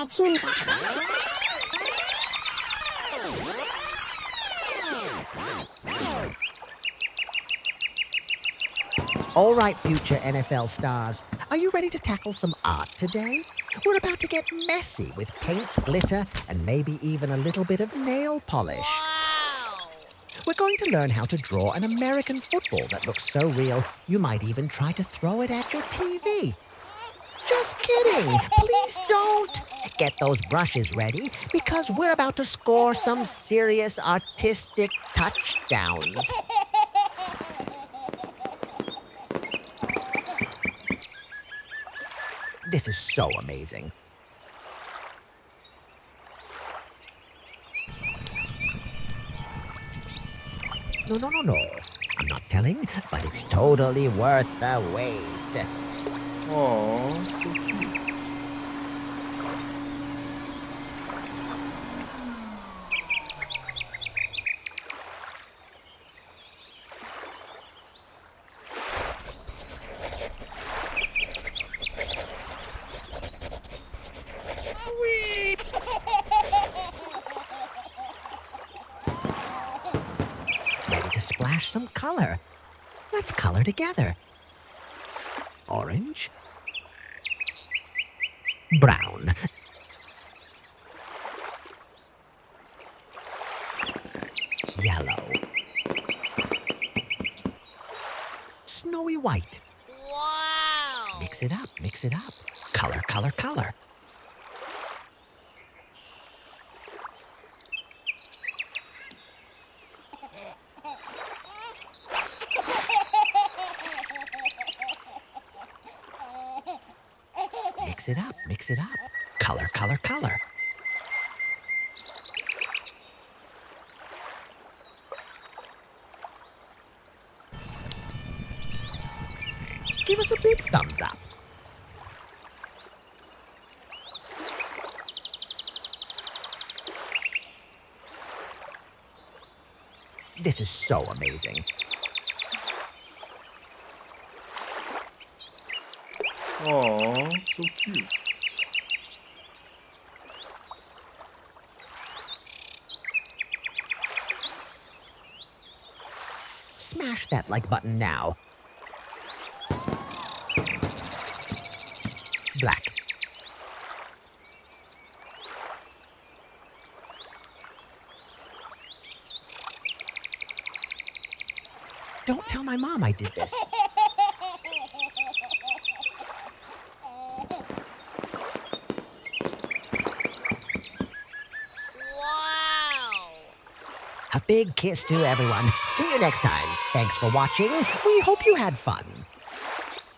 Artoonza. All right, future NFL stars, are you ready to tackle some art today? We're about to get messy with paints, glitter, and maybe even a little bit of nail polish. Wow! We're going to learn how to draw an American football that looks so real, you might even try to throw it at your TV. Just kidding! Please don't! Get those brushes ready, because we're about to score some serious artistic touchdowns. This is so amazing. No. I'm not telling, but it's totally worth the wait. Aw, so cute. Ready to splash some color. Let's color together. Orange. Brown. Yellow. Snowy white. Wow! Mix it up, mix it up. Color, color, color. Mix it up, mix it up. Color, color, color. Give us a big thumbs up. This is so amazing. Aw, so cute. Smash that like button now. Black. Don't tell my mom I did this. Wow! A big kiss to everyone. See you next time. Thanks for watching. We hope you had fun.